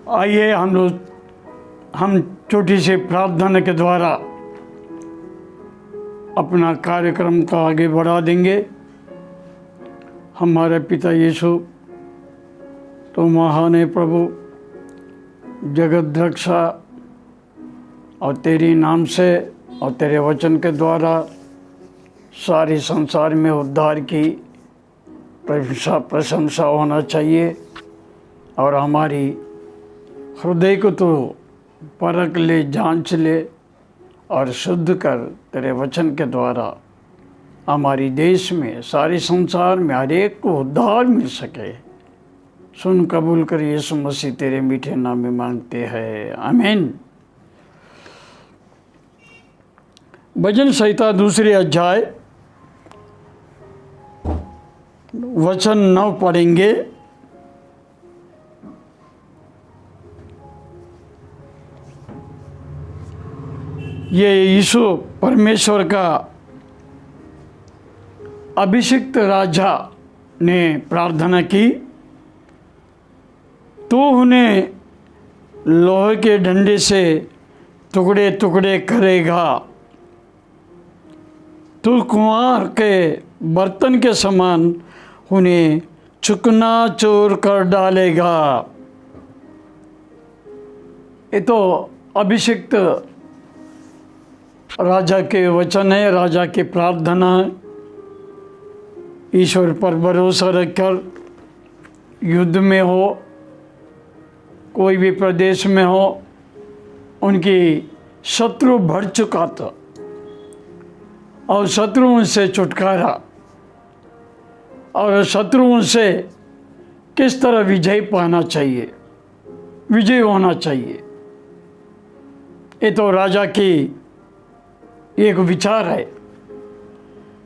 आइए हम छोटी सी प्रार्थना के द्वारा अपना कार्यक्रम को आगे बढ़ा देंगे। हमारे पिता यीशु, तो महान है प्रभु, जगत रक्षा, और तेरी नाम से और तेरे वचन के द्वारा सारे संसार में उद्धार की प्रशंसा होना चाहिए। और हमारी हृदय को तो परख ले, जांच ले और शुद्ध कर तेरे वचन के द्वारा हमारी देश में, सारे संसार में हर एक को उद्धार मिल सके। सुन कबूल कर यीशु मसीह तेरे मीठे नाम में मांगते हैं, आमीन। भजन संहिता 2 अध्याय वचन 9 पढ़ेंगे। ये यीशु परमेश्वर का अभिषिक्त राजा ने प्रार्थना की, तो उन्हें लोहे के डंडे से टुकड़े टुकड़े करेगा, तो कुंवार के बर्तन के समान उन्हें चुकना चूर कर डालेगा। ये तो अभिषिक्त राजा के वचन है, राजा की प्रार्थना है। ईश्वर पर भरोसा रखकर युद्ध में हो, कोई भी प्रदेश में हो, उनकी शत्रु बढ़ चुका था और शत्रुओं से छुटकारा और शत्रुओं से किस तरह विजय पाना चाहिए, विजय होना चाहिए, ये तो राजा की एक विचार है।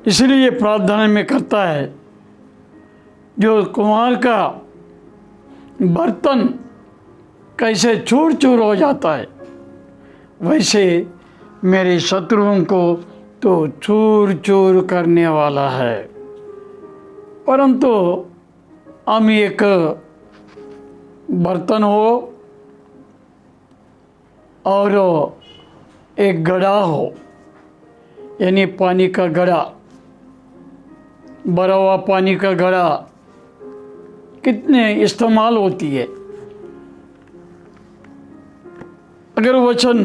इसलिए प्रार्थना में करता है, जो कुम्हार का बर्तन कैसे चूर चूर हो जाता है, वैसे मेरे शत्रुओं को तो चूर चूर करने वाला है। परंतु हम एक बर्तन हो और एक घड़ा हो, यानी पानी का घड़ा, भरा हुआ पानी का घड़ा कितने इस्तेमाल होती है। अगर वचन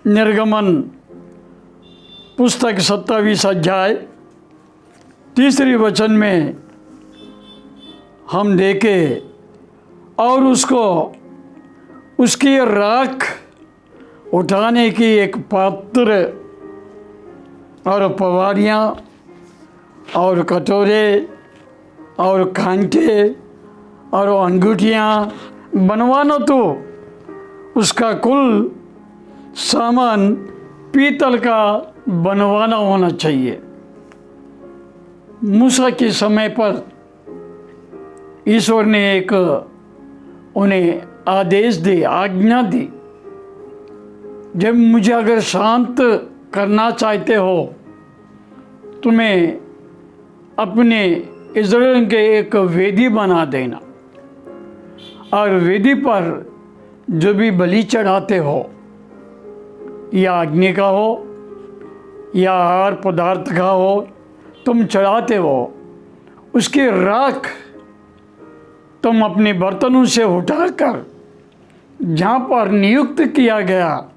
निर्गमन पुस्तक 27 अध्याय 3 वचन में हम देखें और उसको उसकी राख उठाने की एक पात्र और पवारियाँ और कटोरे और कांटे और अंगूठियाँ बनवाना, तो उसका कुल सामान पीतल का बनवाना होना चाहिए। मूसा के समय पर ईश्वर ने एक उन्हें आदेश दी, आज्ञा दी, जब मुझे अगर शांत करना चाहते हो, तुम्हें अपने इज़राइल के एक वेदी बना देना और वेदी पर जो भी बलि चढ़ाते हो, या अग्नि का हो या आहार पदार्थ का हो, तुम चढ़ाते हो, उसकी राख तुम अपने बर्तनों से उठाकर जहाँ पर नियुक्त किया गया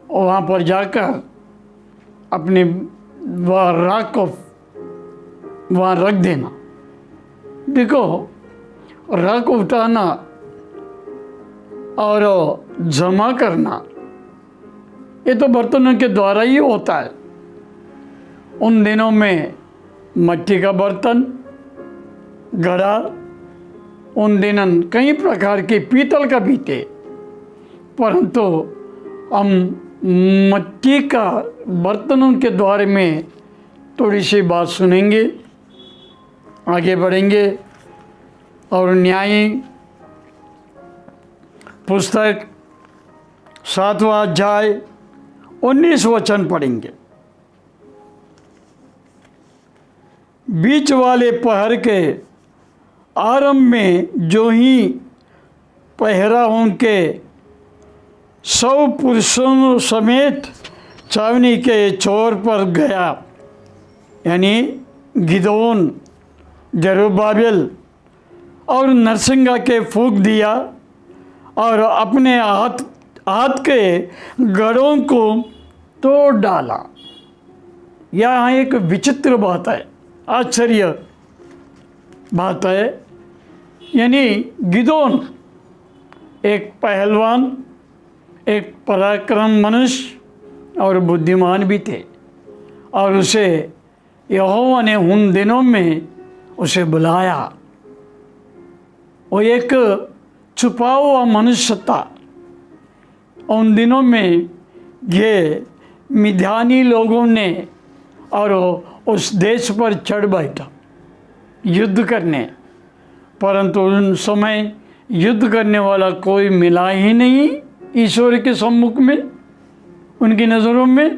वहाँ पर जाकर अपने वह राख को वहाँ रख देना। देखो, राख उठाना और जमा करना, ये तो बर्तनों के द्वारा ही होता है। उन दिनों में मिट्टी का बर्तन, घड़ा, उन दिनों कई प्रकार के पीतल का भी थे, परंतु हम मिट्टी का बर्तनों के द्वारा में थोड़ी सी बात सुनेंगे, आगे बढ़ेंगे और न्याय पुस्तक 7वां अध्याय 19 वचन पढ़ेंगे। बीच वाले पहर के आरंभ में जो ही पहरा उनके 100 पुरुषों समेत छावनी के छोर पर गया, यानी गिदोन, जरुब्बाबिल और नरसिंगा के फूंक दिया और अपने हाथ के गढ़ों को तोड़ डाला। यहाँ एक विचित्र बात है, आश्चर्य बात है। यानी गिदोन एक पहलवान, एक पराक्रम मनुष्य और बुद्धिमान भी थे, और उसे यहोवा ने उन दिनों में उसे बुलाया। वो एक छुपा हुआ मनुष्य था। उन दिनों में ये मिद्यानी लोगों ने और उस देश पर चढ़ बैठा युद्ध करने, परंतु उन समय युद्ध करने वाला कोई मिला ही नहीं ईश्वर के सम्मुख में। उनकी नज़रों में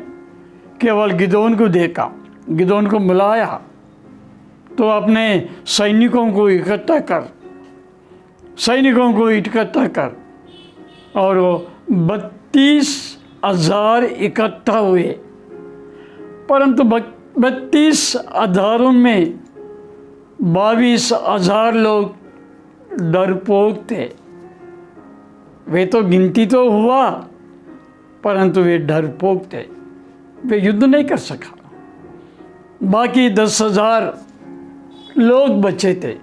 केवल गिदोन को देखा, गिदोन को बुलाया तो अपने सैनिकों को इकट्ठा कर और 32,000 इकट्ठा हुए, परंतु 32,000 में 22,000 लोग डरपोक थे। वे तो गिनती तो हुआ, परंतु वे डरपोक थे, वे युद्ध नहीं कर सका। बाकी 10,000 लोग बचे थे।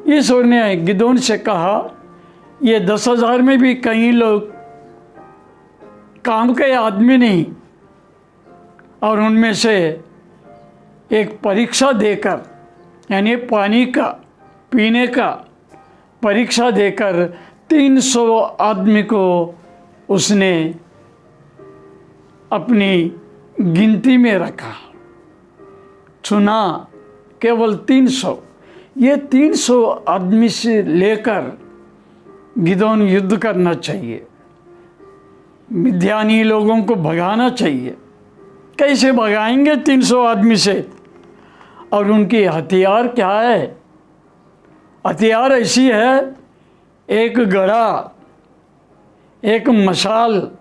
ईश्वर ने गिदोन से कहा, ये 10,000 में भी कई लोग काम के आदमी नहीं, और उनमें से एक परीक्षा देकर, यानी पानी का पीने का परीक्षा देकर 300 आदमी को उसने अपनी गिनती में रखा, चुना केवल 300। ये 300 आदमी से लेकर गिदोन युद्ध करना चाहिए, मिद्यानी लोगों को भगाना चाहिए। कैसे भगाएंगे 300 आदमी से? और उनकी हथियार क्या है? हथियार ऐसी है, एक गड़ा, एक मशाल,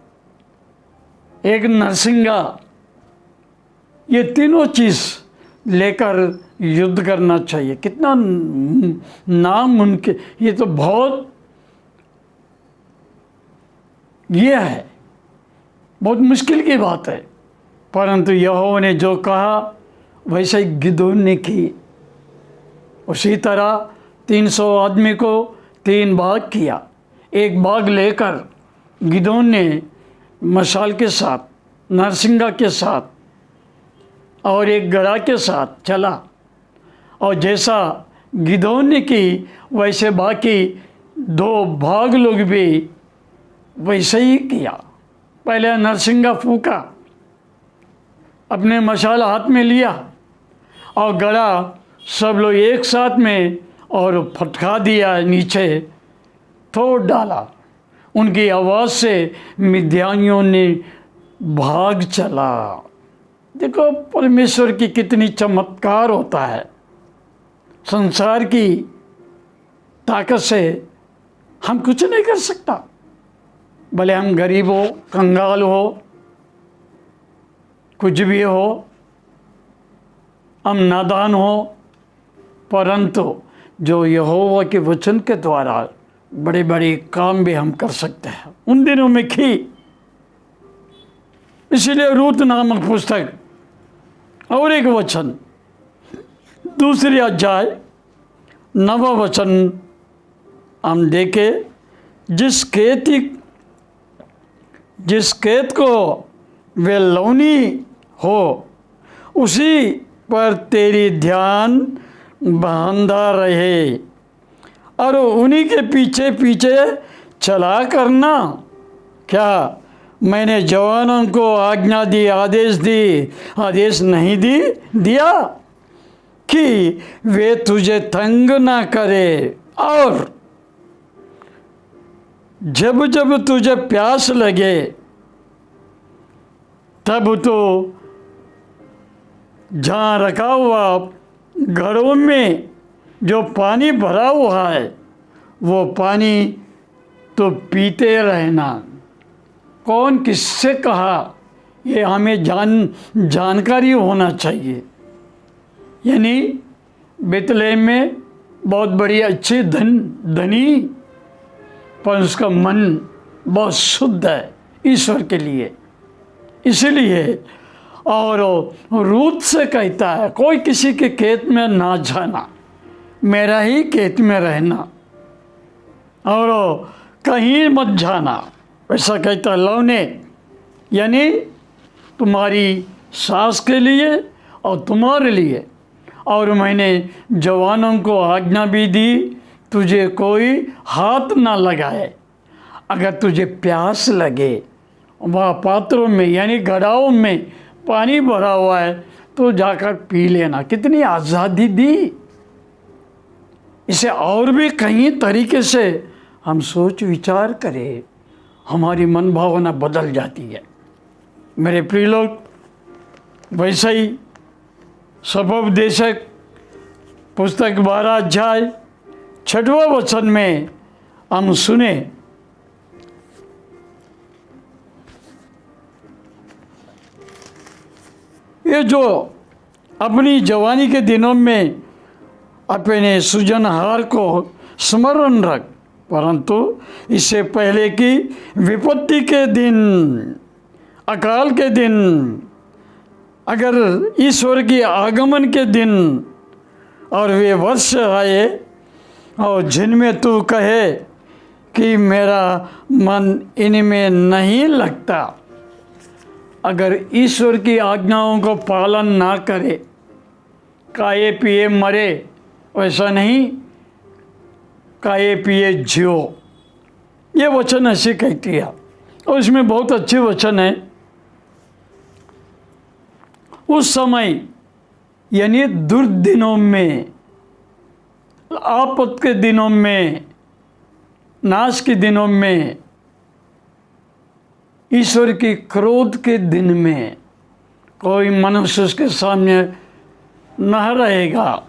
एक नरसिंगा, ये तीनों चीज़ लेकर युद्ध करना चाहिए। कितना नामुमकिन, ये तो बहुत ये है, बहुत मुश्किल की बात है, परंतु यहोवा ने जो कहा वैसे ही गिदोन ने की। उसी तरह 300 आदमी को 3 भाग किया। एक भाग लेकर गिदोन ने मशाल के साथ, नरसिंगा के साथ और एक गड़ा के साथ चला, और जैसा गिदोन ने की वैसे बाकी 2 भाग लोग भी वैसे ही किया। पहले नरसिंगा फूका, अपने मशाल हाथ में लिया, और गड़ा सब लोग एक साथ में और फटका दिया, नीचे तोड़ डाला। उनकी आवाज़ से मिद्यानियों ने भाग चला। देखो परमेश्वर की कितनी चमत्कार होता है। संसार की ताकत से हम कुछ नहीं कर सकता, भले हम गरीब हो, कंगाल हो, कुछ भी हो, हम नादान हो, परंतु जो यहोवा के वचन के द्वारा बड़े बड़े काम भी हम कर सकते हैं, उन दिनों में की। इसीलिए रूत नामक पुस्तक और एक वचन, 2 अध्याय 9वां वचन हम देखे, जिस खेत को वे लौनी हो उसी पर तेरी ध्यान बांधा रहे, और उन्हीं के पीछे पीछे चला करना। क्या मैंने जवानों को आज्ञा दी, आदेश नहीं दिया कि वे तुझे तंग ना करे, और जब जब तुझे प्यास लगे तब तो जहाँ रखा हुआ घड़ों में जो पानी भरा हुआ है वो पानी तो पीते रहना। कौन किससे कहा, ये हमें जानकारी होना चाहिए। यानी बेतलेहम में बहुत बड़ी अच्छी धनी, पर उसका मन बहुत शुद्ध है ईश्वर के लिए। इसीलिए और रूत से कहता है, कोई किसी के खेत में ना जाना, मेरा ही खेत में रहना, और कहीं मत जाना, ऐसा कहता है लौने। यानी तुम्हारी सास के लिए और तुम्हारे लिए। और मैंने जवानों को आज्ञा भी दी, तुझे कोई हाथ ना लगाए। अगर तुझे प्यास लगे, वह पात्रों में यानी घड़ाओं में पानी भरा हुआ है तो जाकर पी लेना। कितनी आज़ादी दी। इसे और भी कई तरीके से हम सोच विचार करें, हमारी मन भावना बदल जाती है। मेरे प्रिय लोग, वैसे ही सपोपदेशक पुस्तक 12 अध्याय 6वां वचन में हम सुने, ये जो अपनी जवानी के दिनों में अपने सृजनहार को स्मरण रख, परंतु इससे पहले कि विपत्ति के दिन, अकाल के दिन, अगर ईश्वर की आगमन के दिन और वे वर्ष आए और जिनमें तू कहे कि मेरा मन इनमें नहीं लगता, अगर ईश्वर की आज्ञाओं को पालन ना करे, खाए पिए मरे, वैसा नहीं, खाए पिए जियो। ये वचन ऐसे कहती है और इसमें बहुत अच्छे वचन है। उस समय यानी दुर्दिनों में, आपद के दिनों में, नाश के दिनों में, ईश्वर की क्रोध के दिन में कोई मनुष्य उसके सामने न रहेगा।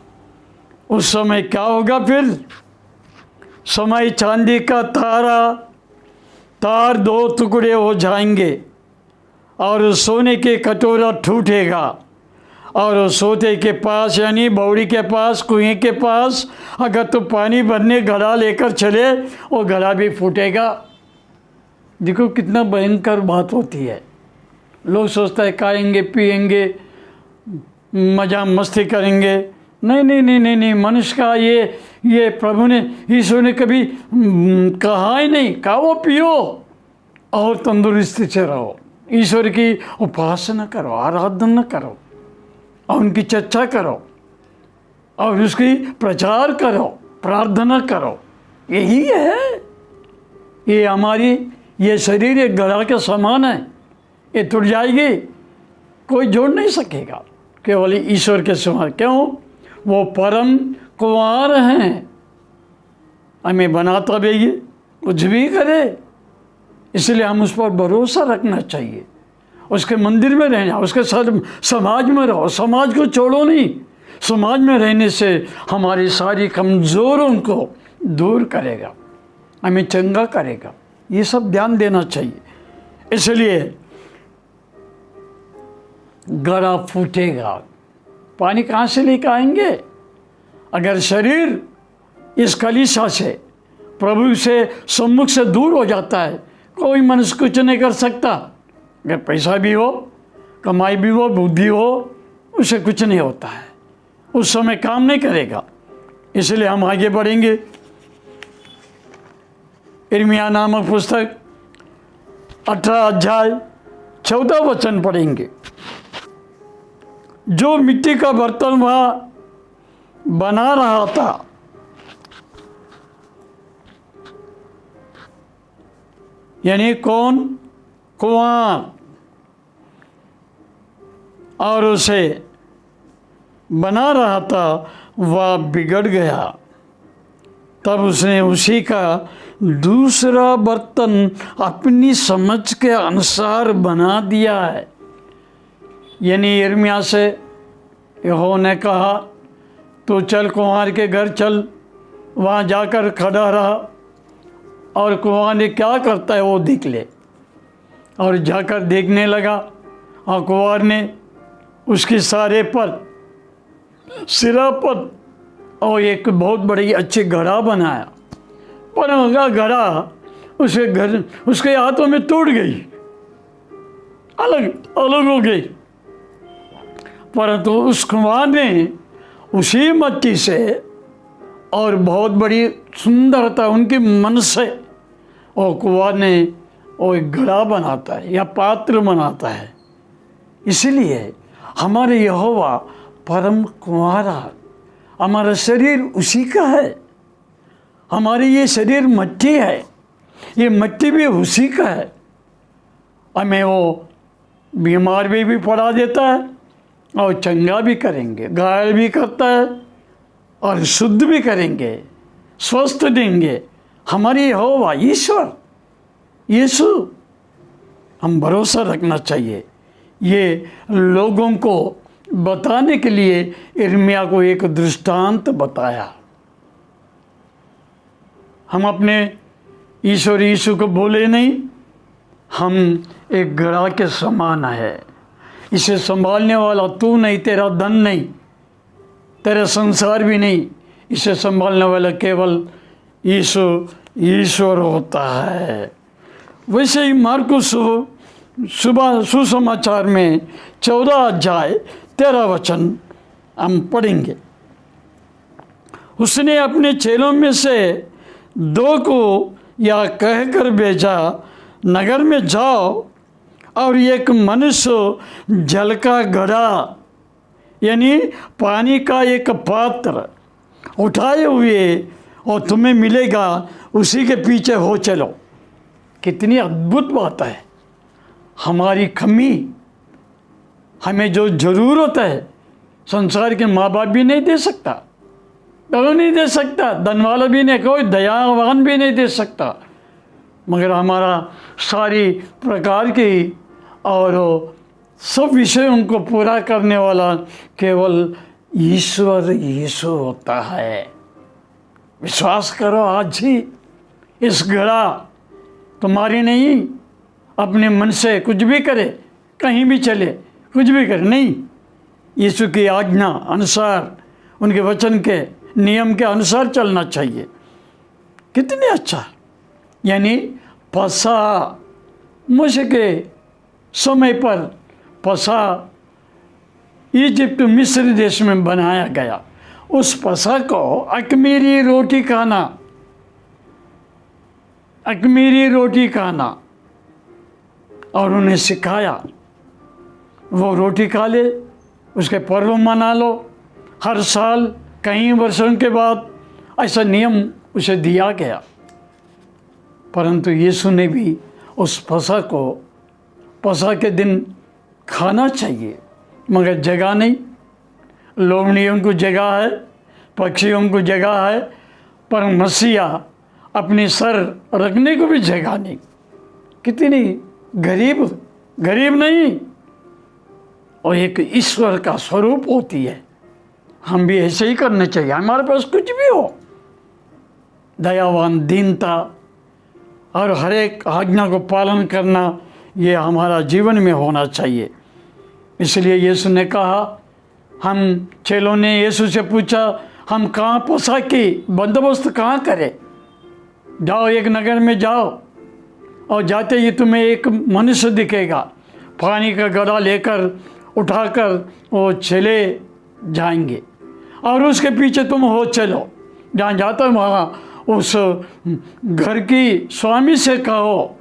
उस समय क्या होगा फिर? समय चांदी का तार 2 टुकड़े हो जाएंगे और सोने के कटोरा टूटेगा, और सोते के पास यानी बौड़ी के पास, कुएं के पास अगर तो पानी भरने घड़ा लेकर चले, वो घड़ा भी फूटेगा। देखो कितना भयंकर बात होती है। लोग सोचते हैं खाएंगे पिएंगे मज़ा मस्ती करेंगे। नहीं नहीं नहीं नहीं नहीं, मनुष्य का ये प्रभु ने, ईश्वर ने कभी कहा ही नहीं। खाओ पियो और तंदुरुस्ती से रहो, ईश्वर की उपासना करो, आराधना करो और उनकी चर्चा करो और उसकी प्रचार करो, प्रार्थना करो। यही है। ये हमारी ये शरीर एक घड़ा के समान है, ये टूट जाएगी, कोई जोड़ नहीं सकेगा, केवल ईश्वर के समान। क्यों? वो परम कुंवार हैं। हमें बनाता भी ये कुछ भी करे, इसलिए हम उस पर भरोसा रखना चाहिए। उसके मंदिर में रहना, उसके साथ समाज में रहो, समाज को छोड़ो नहीं। समाज में रहने से हमारी सारी कमज़ोरों को दूर करेगा, हमें चंगा करेगा। ये सब ध्यान देना चाहिए। इसलिए घड़ा फूटेगा, पानी कहाँ से लेकर आएंगे? अगर शरीर इस कलीसिया से, प्रभु से, सम्मुख से दूर हो जाता है, कोई मनुष्य कुछ नहीं कर सकता। अगर पैसा भी हो, कमाई भी हो, बुद्धि हो, उसे कुछ नहीं होता है, उस समय काम नहीं करेगा। इसलिए हम आगे बढ़ेंगे। यिर्मयाह नामक पुस्तक 18 अध्याय 14 वचन पढ़ेंगे। जो मिट्टी का बर्तन वहाँ बना रहा था, यानी कौन? कुंवार, और उसे बना रहा था वह बिगड़ गया। तब उसने उसी का दूसरा बर्तन अपनी समझ के अनुसार बना दिया है। यानी यिर्मयाह से यहोवा ने कहा, तो चल कुम्हार के घर चल, वहाँ जाकर खड़ा रहा और कुआं ने क्या करता है वो देख ले। और जाकर देखने लगा और कुंवर ने उसके सारे पर सिरा पर और एक बहुत बड़ी अच्छी घड़ा बनाया, पर वह घड़ा उसके हाथों में टूट गई, अलग अलग हो गई। परंतु उस कुंवर ने उसी मिट्टी से और बहुत बड़ी सुंदरता उनके मन से और कुंवर ने वो एक घड़ा बनाता है या पात्र बनाता है। इसलिए हमारे यहोवा परम कुंवारा, हमारा शरीर उसी का है। हमारी ये शरीर मिट्टी है, ये मिट्टी भी उसी का है। हमें वो बीमार भी पड़ा देता है और चंगा भी करेंगे, घायल भी करता है और शुद्ध भी करेंगे, स्वस्थ देंगे। हमारे यहोवा ईश्वर यीशु, हम भरोसा रखना चाहिए। ये लोगों को बताने के लिए यिर्मयाह को एक दृष्टांत बताया। हम अपने ईश्वर यीशु को भूले नहीं। हम एक घड़ा के समान है, इसे संभालने वाला तू नहीं, तेरा धन नहीं, तेरा संसार भी नहीं। इसे संभालने वाला केवल यीशु ईश्वर होता है। वैसे ही मार्कुस सुबह सुसमाचार में 14 अध्याय 13 वचन हम पढ़ेंगे। उसने अपने चेलों में से 2 को यह कहकर भेजा, नगर में जाओ और एक मनुष्य जल का घड़ा यानी पानी का एक पात्र उठाए हुए और तुम्हें मिलेगा, उसी के पीछे हो चलो। कितनी अद्भुत बात है। हमारी कमी, हमें जो ज़रूरत है, संसार के माँ बाप भी नहीं दे सकता, कोई नहीं दे सकता, धन वाला भी नहीं, कोई दयावान भी नहीं दे सकता। मगर हमारा सारी प्रकार की और सब विषयों को पूरा करने वाला केवल ईश्वर यीशु होता है। विश्वास करो आज ही। इस घड़ा तुम्हारी नहीं, अपने मन से कुछ भी करे, कहीं भी चले, कुछ भी करे नहीं, यीशु की आज्ञा अनुसार, उनके वचन के नियम के अनुसार चलना चाहिए। कितने अच्छा। यानी फसह मूसा के समय पर फसह इजिप्ट मिस्र देश में बनाया गया। उस फसह को अख़मीरी रोटी खाना, अख़मीरी रोटी खाना, और उन्हें सिखाया। वो रोटी खा ले, उसके पर्व मना लो, हर साल कई वर्षों के बाद ऐसा नियम उसे दिया गया। परंतु यीशु ने भी उस फसह को फसह के दिन खाना चाहिए, मगर जगह नहीं। लोमड़ियों को जगह है, पक्षियों को जगह है, पर मसीहा अपनी सर रखने को भी जगह नहीं। कितनी गरीब नहीं, और एक ईश्वर का स्वरूप होती है। हम भी ऐसे ही करने चाहिए। हमारे पास कुछ भी हो, दयावान, दीनता और हर एक आज्ञा को पालन करना, ये हमारा जीवन में होना चाहिए। इसलिए यीशु ने कहा, हम चेलों ने यीशु से पूछा, हम कहाँ फसह की बंदोबस्त कहाँ करें? जाओ, एक नगर में जाओ, और जाते ही तुम्हें एक मनुष्य दिखेगा, पानी का घड़ा लेकर उठाकर वो चले जाएंगे, और उसके पीछे तुम हो चलो। जहाँ जाता वहाँ उस घर की स्वामी से कहो,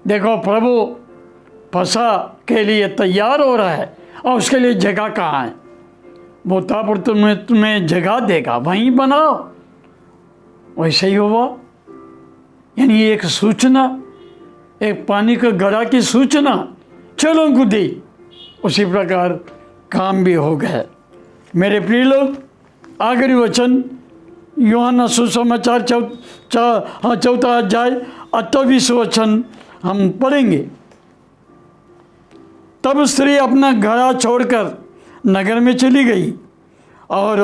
देखो प्रभु फसह के लिए तैयार हो रहा है और उसके लिए जगह कहाँ है, वो तापुर तुम्हें जगह देगा, वहीं बनाओ। वैसे ही हुआ। यानी एक सूचना, एक पानी का घड़ा की सूचना चलो को दी, उसी प्रकार काम भी हो गया। मेरे प्रिय लोग, आखिरी वचन यूहन्ना सुसमाचार 4 अध्याय 28 वचन हम पढ़ेंगे। तब स्त्री अपना घड़ा छोड़कर नगर में चली गई और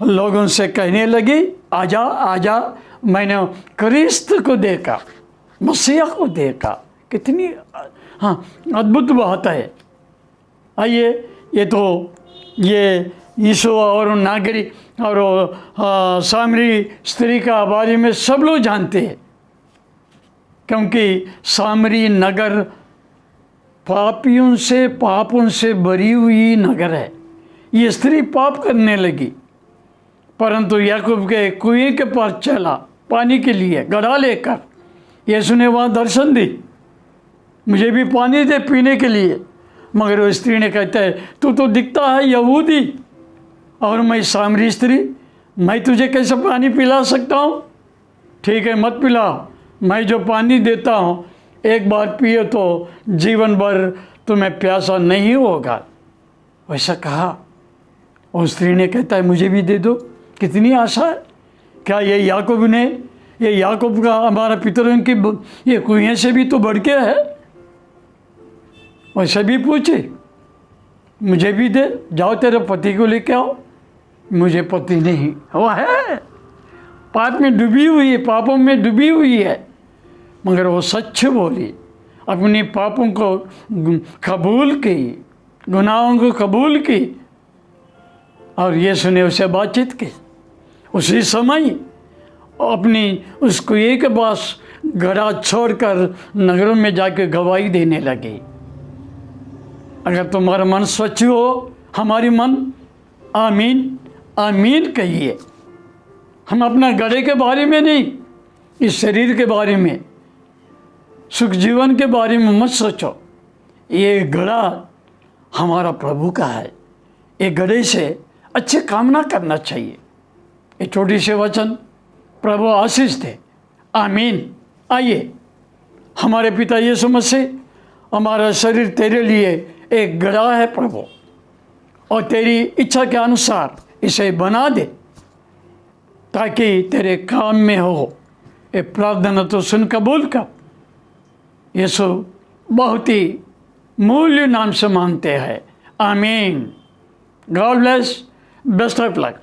लोगों से कहने लगी, आजा आजा, मैंने क्रिस्त को देखा, मसीहा को देखा। कितनी अद्भुत बात है। आइए, ये यीशु और नागरिक और सामरी स्त्री का बारे में सब लोग जानते हैं, क्योंकि सामरी नगर पापों से भरी हुई नगर है। ये स्त्री पाप करने लगी, परंतु याकूब के कुएं के पास चला पानी के लिए घड़ा लेकर। यीशु ने वहाँ दर्शन दी, मुझे भी पानी दे पीने के लिए। मगर वो स्त्री ने कहता है, तू तो दिखता है यहूदी और मैं सामरी स्त्री, मैं तुझे कैसे पानी पिला सकता हूँ? ठीक है, मत पिलाओ, मैं जो पानी देता हूँ एक बार पिए तो जीवन भर तुम्हें प्यासा नहीं होगा। वैसा कहा। उस स्त्री ने कहता है, मुझे भी दे दो। कितनी आशा है। क्या ये याकूब का, हमारा पितरों की ये कुएं से भी तो बढ़ के है। वैसे भी पूछे, मुझे भी दे, जाओ तेरे पति को लेके आओ। मुझे पति नहीं, वो है पाप में डूबी हुई है, पापों में डूबी हुई है। मगर वो सच बोली, अपनी पापों को कबूल की, गुनाहों को कबूल की, और यीशु ने उससे बातचीत की। उसी समय अपनी उस कुएं के पास घड़ा छोड़कर नगरों में जाकर गवाही देने लगी। अगर तुम्हारा मन स्वच्छ हो, हमारी मन आमीन आमीन कहिए। हम अपना घड़े के बारे में नहीं, इस शरीर के बारे में, सुख जीवन के बारे में मत सोचो। ये घड़ा हमारा प्रभु का है। ये घड़े से अच्छे कामना करना चाहिए। ये छोटी से वचन प्रभु आशीष दे। आमीन। आइए, हमारे पिता यीशु मसीह, हमारा शरीर तेरे लिए एक घड़ा है प्रभु, और तेरी इच्छा के अनुसार इसे बना दे ताकि तेरे काम में हो। ये प्रार्थना तो सुन कबूल कर। यीशु बहुत ही मूल्य नाम से मांगते हैं। आमीन। God bless. Best of luck.